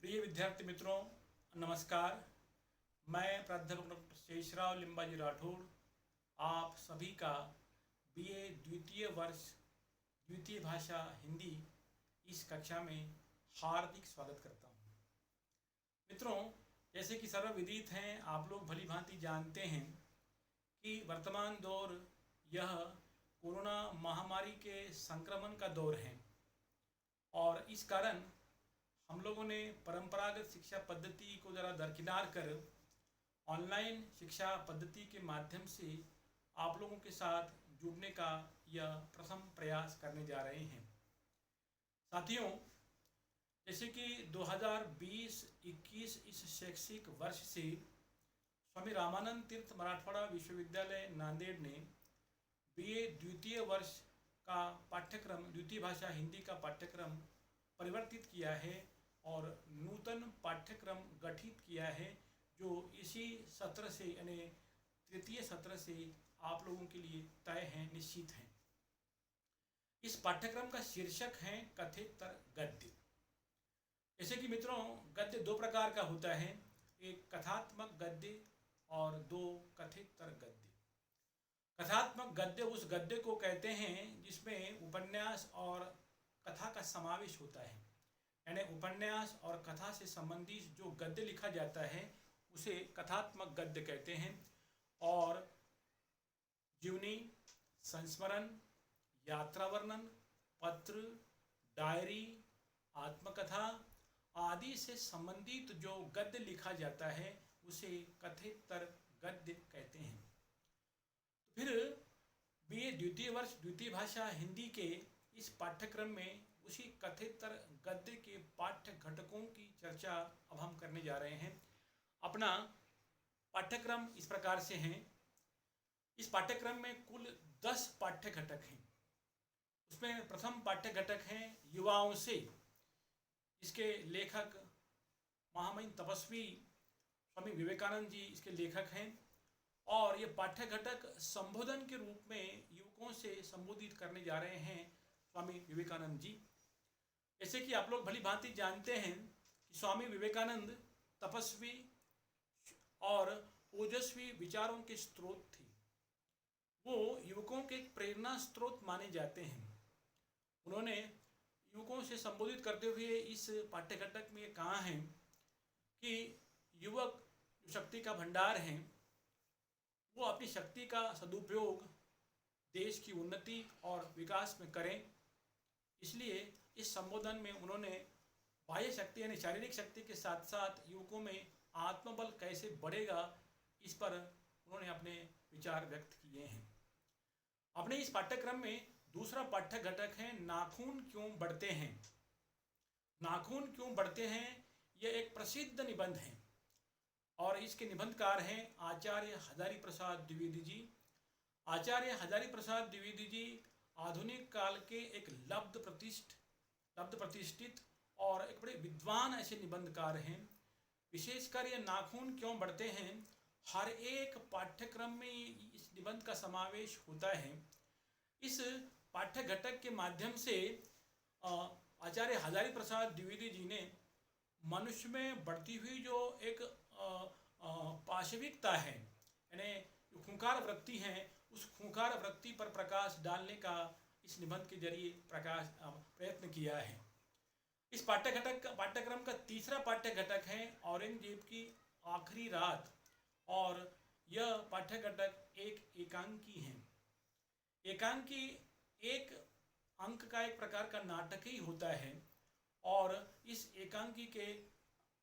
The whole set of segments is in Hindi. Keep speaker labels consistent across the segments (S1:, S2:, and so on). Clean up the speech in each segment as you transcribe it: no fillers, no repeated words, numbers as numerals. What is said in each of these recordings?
S1: प्रिय विद्यार्थी मित्रों, नमस्कार। मैं प्राध्यापक डॉक्टर शेषराव लिम्बाजी राठौड़ आप सभी का बीए द्वितीय वर्ष द्वितीय भाषा हिंदी इस कक्षा में हार्दिक स्वागत करता हूँ। मित्रों, जैसे कि सर्वविदित हैं, आप लोग भली भांति जानते हैं कि वर्तमान दौर यह कोरोना महामारी के संक्रमण का दौर है और इस कारण हम लोगों ने परंपरागत शिक्षा पद्धति को ज़रा दरकिनार कर ऑनलाइन शिक्षा पद्धति के माध्यम से आप लोगों के साथ जुड़ने का यह प्रथम प्रयास करने जा रहे हैं। साथियों, जैसे कि 2020-21 इस शैक्षिक वर्ष से स्वामी रामानंद तीर्थ मराठवाड़ा विश्वविद्यालय नांदेड़ ने बीए द्वितीय वर्ष का पाठ्यक्रम द्वितीय भाषा हिंदी का पाठ्यक्रम परिवर्तित किया है और नूतन पाठ्यक्रम गठित किया है जो इसी सत्र से यानी तृतीय सत्र से आप लोगों के लिए तय है, निश्चित है। इस पाठ्यक्रम का शीर्षक है कथेतर गद्य। जैसे कि मित्रों, गद्य दो प्रकार का होता है, एक कथात्मक गद्य और दो कथेतर गद्य। कथात्मक गद्य उस गद्य को कहते हैं जिसमें उपन्यास और कथा का समावेश होता है, यानी उपन्यास और कथा से संबंधित जो गद्य लिखा जाता है उसे कथात्मक गद्य कहते हैं। और जीवनी, संस्मरण, यात्रा वर्णन, पत्र, डायरी, आत्मकथा आदि से संबंधित जो गद्य लिखा जाता है उसे कथेतर गद्य कहते हैं। तो फिर बीए द्वितीय वर्ष द्वितीय भाषा हिंदी के इस पाठ्यक्रम में उसी कथेतर गद्य के पाठ्य घटकों की चर्चा अब हम करने जा रहे हैं। अपना पाठ्यक्रम इस प्रकार से हैं। इस पाठ्यक्रम में कुल 10 पाठ्य घटक हैं। उसमें प्रथम पाठ्य घटक हैं युवाओं से। इसके लेखक महामहिम तपस्वी स्वामी विवेकानंद जी इसके लेखक हैं और ये पाठ्य घटक संबोधन के रूप में युवकों से संबोधित करने जा रहे हैं स्वामी विवेकानंद जी। जैसे कि आप लोग भली भांति जानते हैं कि स्वामी विवेकानंद तपस्वी और ओजस्वी विचारों के स्रोत थे। वो युवकों के प्रेरणा स्रोत माने जाते हैं। उन्होंने युवकों से संबोधित करते हुए इस पाठ्यघटक में कहा है कि युवक जो शक्ति का भंडार हैं वो अपनी शक्ति का सदुपयोग देश की उन्नति और विकास में करें। इसलिए इस संबोधन में उन्होंने बाह्य शक्ति यानी शारीरिक शक्ति के साथ साथ युवकों में आत्मबल कैसे बढ़ेगा इस पर उन्होंने अपने विचार व्यक्त किए हैं। अपने इस पाठ्यक्रम में दूसरा पाठ्य घटक है नाखून क्यों बढ़ते हैं। नाखून क्यों बढ़ते हैं यह एक प्रसिद्ध निबंध है और इसके निबंधकार हैं आचार्य हजारी प्रसाद द्विवेदी जी। आचार्य हजारी प्रसाद द्विवेदी जी आधुनिक काल के एक लब्ध प्रतिष्ठित और एक बड़े विद्वान ऐसे निबंधकार हैं। विशेषकर ये नाखून क्यों बढ़ते हैं हर एक पाठ्यक्रम में इस निबंध का समावेश होता है। इस पाठ्य घटक के माध्यम से आचार्य हजारी प्रसाद द्विवेदी जी ने मनुष्य में बढ़ती हुई जो एक पाशविकता है यानी जो खूंखार वृत्ति है उस खूंखार वृत्ति पर प्रकाश डालने का इस निबंध के जरिए प्रयत्न किया है। इस पाठ्यक्रम का तीसरा पाठ्य घटक है औरंगजेब की आखिरी रात और यह पाठ्य घटक एक एकांकी है। एकांकी एक अंक का एक प्रकार का नाटक ही होता है और इस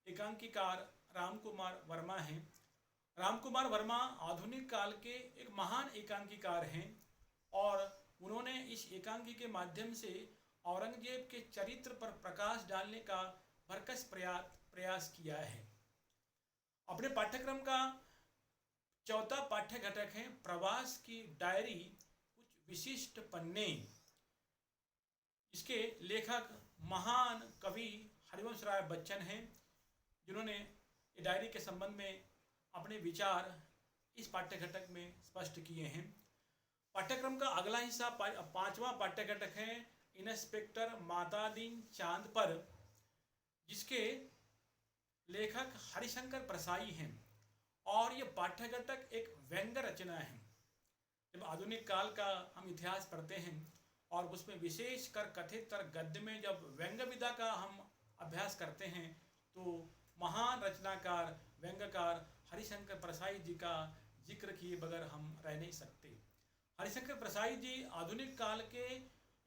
S1: एकांकीकार रामकुमार वर्मा हैं। रामकुमार वर्मा आधुनिक काल के एक महान एकांकीकार हैं और उन्होंने इस एकांकी के माध्यम से औरंगजेब के चरित्र पर प्रकाश डालने का भरकस प्रयास किया है। अपने पाठ्यक्रम का चौथा पाठ्य घटक है प्रवास की डायरी, कुछ विशिष्ट पन्ने। इसके लेखक महान कवि हरिवंश राय बच्चन हैं जिन्होंने डायरी के संबंध में अपने विचार इस पाठ्य घटक में स्पष्ट किए हैं। पाठ्यक्रम का अगला हिस्सा पांचवा पाठ्य घटक है इंस्पेक्टर मातादीन चांद पर, जिसके लेखक हरिशंकर प्रसाई हैं और ये पाठ्य घटक एक व्यंग्य रचना है। जब आधुनिक काल का हम इतिहास पढ़ते हैं और उसमें विशेष कर कथित गद्य में जब व्यंग्य विधा का हम अभ्यास करते हैं तो महान रचनाकार व्यंग्यकार हरिशंकर प्रसाई जी का जिक्र किए बगैर हम रह नहीं सकते। हरिशंकर प्रसाई जी आधुनिक काल के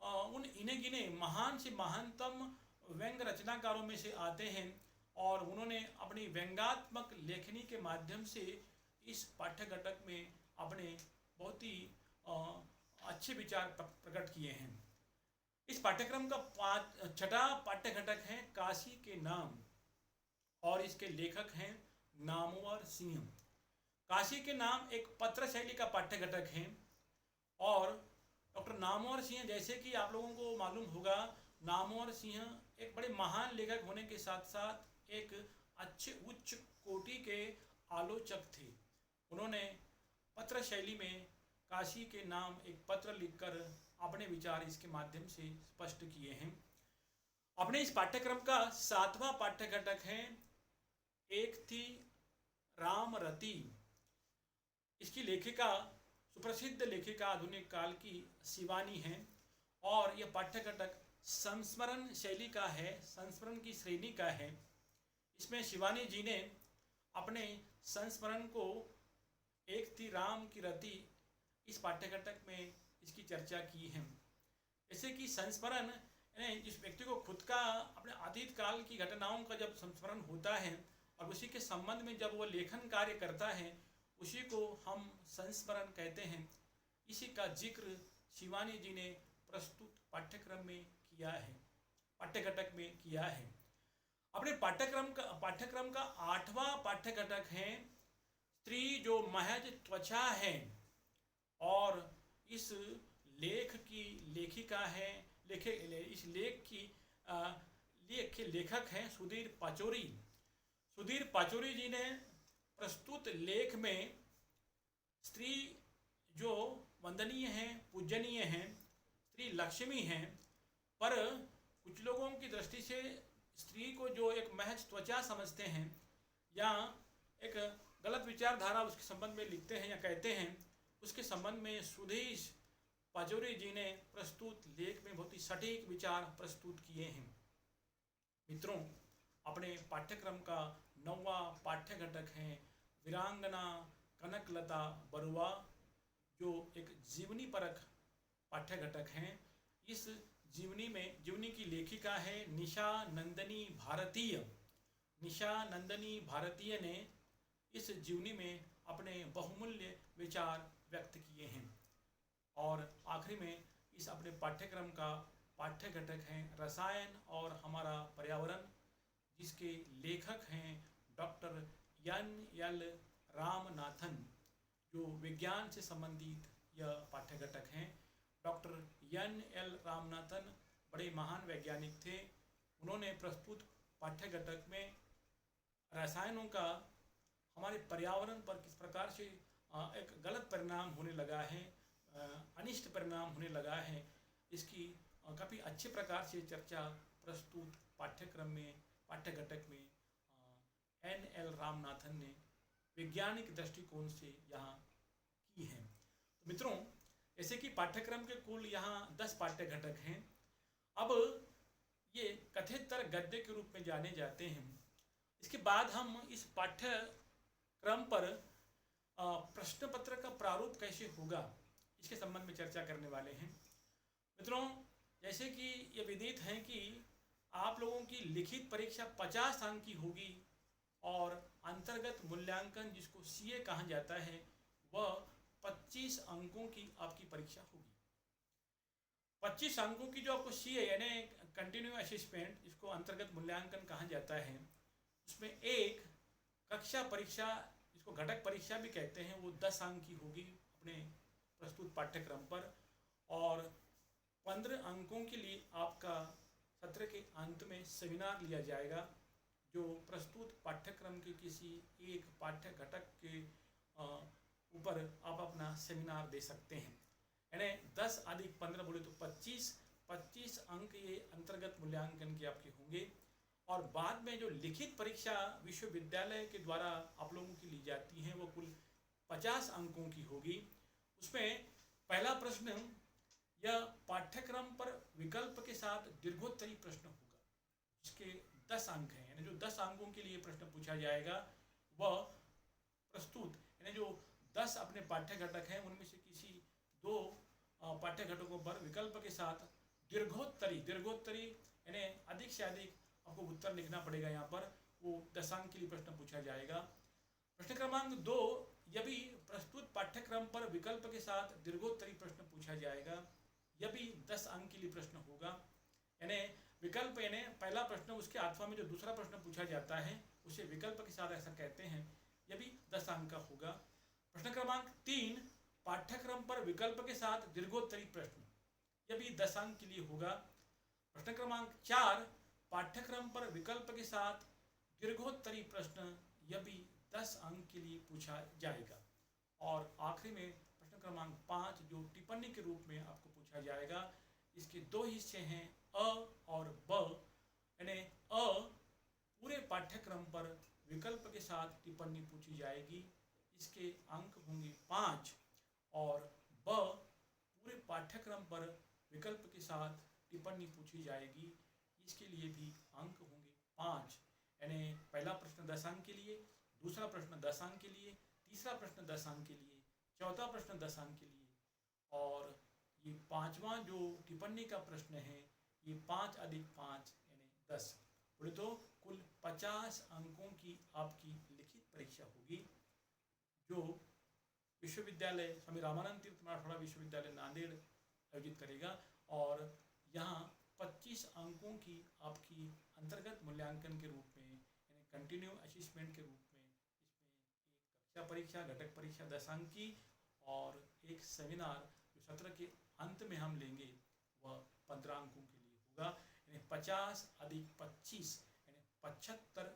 S1: उन इने गिने महान से महानतम व्यंग्य रचनाकारों में से आते हैं और उन्होंने अपनी व्यंग्यात्मक लेखनी के माध्यम से इस पाठ्य घटक में अपने बहुत ही अच्छे विचार प्रकट किए हैं। इस पाठ्यक्रम का छठा पाठ्य घटक है काशी के नाम और इसके लेखक हैं नामवर सिंह। काशी के नाम एक पत्र शैली का पाठ्य घटक है और डॉक्टर नामवर सिंह, जैसे कि आप लोगों को मालूम होगा, नामवर सिंह एक बड़े महान लेखक होने के साथ साथ एक अच्छे उच्च कोटि के आलोचक थे। उन्होंने पत्र शैली में काशी के नाम एक पत्र लिखकर अपने विचार इसके माध्यम से स्पष्ट किए हैं। अपने इस पाठ्यक्रम का सातवां पाठ्य घटक है एक थी रामरती। इसकी लेखिका सुप्रसिद्ध लेखिका आधुनिक काल की शिवानी है और यह पाठ्य घटक संस्मरण शैली का है, संस्मरण की श्रेणी का है। इसमें शिवानी जी ने अपने संस्मरण को एक थी राम की रति इस पाठ्य घटक में इसकी चर्चा की है। जैसे कि संस्मरण जिस व्यक्ति को खुद का अपने अतीत काल की घटनाओं का जब संस्मरण होता है और उसी के संबंध में जब वो लेखन कार्य करता है उसी को हम संस्मरण कहते हैं। इसी का जिक्र शिवानी जी ने प्रस्तुत पाठ्यक्रम में किया है, पाठ्य घटक में किया है। अपने पाठ्यक्रम का आठवां पाठ्य घटक है स्त्री जो महज त्वचा है और इस लेख की लेखिका है, इस लेख की लेखक हैं सुधीर पाचोरी। सुधीर पाचोरी जी ने प्रस्तुत लेख में स्त्री जो वंदनीय हैं, पूजनीय हैं, स्त्री लक्ष्मी हैं, पर कुछ लोगों की दृष्टि से स्त्री को जो एक महज त्वचा समझते हैं या एक गलत विचारधारा उसके संबंध में लिखते हैं या कहते हैं, उसके संबंध में सुधीर पाचोरी जी ने प्रस्तुत लेख में बहुत ही सटीक विचार प्रस्तुत किए हैं। मित्रों, अपने पाठ्यक्रम का नौवां पाठ्य घटक है वीरांगना कनकलता बरुआ, जो एक जीवनी परक पाठ्य घटक हैं। इस जीवनी की लेखिका है निशा नंदनी भारतीय। निशा नंदनी भारतीय ने इस जीवनी में अपने बहुमूल्य विचार व्यक्त किए हैं। और आखिरी में इस अपने पाठ्यक्रम का पाठ्य घटक है रसायन और हमारा पर्यावरण, जिसके लेखक हैं डॉक्टर एन.एल. रामनाथन। जो विज्ञान से संबंधित यह पाठ्य घटक हैं। डॉक्टर एन.एल. रामनाथन बड़े महान वैज्ञानिक थे। उन्होंने प्रस्तुत पाठ्य घटक में रसायनों का हमारे पर्यावरण पर किस प्रकार से एक गलत परिणाम होने लगा है, अनिष्ट परिणाम होने लगा है, इसकी काफ़ी अच्छे प्रकार से चर्चा प्रस्तुत पाठ्य घटक में एन.एल. रामनाथन ने वैज्ञानिक दृष्टिकोण से यहाँ की है। तो मित्रों, जैसे कि पाठ्यक्रम के कुल यहाँ 10 पाठ्य घटक हैं। अब ये कथितर गद्य के रूप में जाने जाते हैं। इसके बाद हम इस पाठ्यक्रम पर प्रश्न पत्र का प्रारूप कैसे होगा इसके संबंध में चर्चा करने वाले हैं। मित्रों, जैसे कि ये विदित है कि आप लोगों की लिखित परीक्षा 50 अंक की होगी और अंतर्गत मूल्यांकन जिसको सीए कहा जाता है वह 25 अंकों की आपकी परीक्षा होगी। 25 अंकों की जो आपको सीए यानी कंटिन्यू असेसमेंट जिसको अंतर्गत मूल्यांकन कहा जाता है, उसमें एक कक्षा परीक्षा जिसको घटक परीक्षा भी कहते हैं वो 10 अंक की होगी अपने प्रस्तुत पाठ्यक्रम पर, और 15 अंकों के लिए आपका सत्र के अंत में सेमिनार लिया जाएगा जो प्रस्तुत पाठ्यक्रम के किसी एक पाठ्य घटक के ऊपर आप अपना सेमिनार दे सकते हैं। यानी 10 अधिक 15 बोले तो 25 अंक ये अंतर्गत मूल्यांकन के आपके होंगे। और बाद में जो लिखित परीक्षा विश्वविद्यालय के द्वारा आप लोगों की ली जाती हैं वो कुल 50 अंकों की होगी। उसमें पहला प्रश्न यह पाठ्यक्रम पर विकल्प के साथ दीर्घोत्तरी प्रश्न होगा, इसके 10 अंक हैं, यानी जो 10 अंकों के लिए प्रश्न पूछा जाएगा वह प्रस्तुत यानी जो 10 अपने पाठ्य घटक हैं उनमें से किसी 2 पाठ्य घटकों पर विकल्प के साथ दीर्घोत्तरी यानी अधिक से अधिक आपको उत्तर लिखना पड़ेगा। यहाँ पर वो 10 अंक के लिए प्रश्न पूछा जाएगा। प्रश्न क्रमांक 2, यदि प्रस्तुत पाठ्यक्रम पर विकल्प के साथ दीर्घोत्तरी प्रश्न पूछा जाएगा, यह भी 10 अंक के लिए प्रश्न होगा। यानी विकल्प यानी पहला प्रश्न, उसके अथवा में जो दूसरा प्रश्न पूछा जाता है उसे विकल्प के साथ ऐसा कहते हैं, यह भी 10 अंक का होगा। प्रश्न क्रमांक 3, पाठ्यक्रम पर विकल्प के साथ दीर्घोत्तरी प्रश्न, यह भी 10 अंक के लिए होगा। प्रश्न क्रमांक 4, पाठ्यक्रम पर विकल्प के साथ दीर्घोत्तरी प्रश्न, यह भी 10 अंक के लिए पूछा जाएगा। और आखिरी में प्रश्न क्रमांक 5 जो टिप्पणी के रूप में आपको पूछा जाएगा, इसके 2 हिस्से हैं अ और ब। यानी अ पूरे पाठ्यक्रम पर विकल्प के साथ टिप्पणी पूछी जाएगी, इसके अंक होंगे 5, और ब पूरे पाठ्यक्रम पर विकल्प के साथ टिप्पणी पूछी जाएगी, इसके लिए भी अंक होंगे 5। यानी पहला प्रश्न 10 अंक के लिए, दूसरा प्रश्न 10 अंक के लिए, तीसरा प्रश्न 10 अंक के लिए, चौथा प्रश्न 10 अंक के लिए, और ये 5वां जो टिप्पणी का प्रश्न है ये 5 + 5 यानी 10। बोले तो कुल 50 अंकों की आपकी लिखित परीक्षा होगी जो विश्वविद्यालय स्वामी रामानंद तीर्थ मराठवाड़ा विश्वविद्यालय नांदेड़ आयोजित करेगा। और यहाँ 25 अंकों की आपकी अंतर्गत मूल्यांकन के रूप में यानी कंटिन्यू असेसमेंट के रूप में इसमें एक कक्षा परीक्षा, घटक परीक्षा 10 अंक की, और एक सेमिनार जो सत्र के अंत में हम लेंगे वह 15 अंकों के लिए होगा। यानी 50 + 25 यानी 75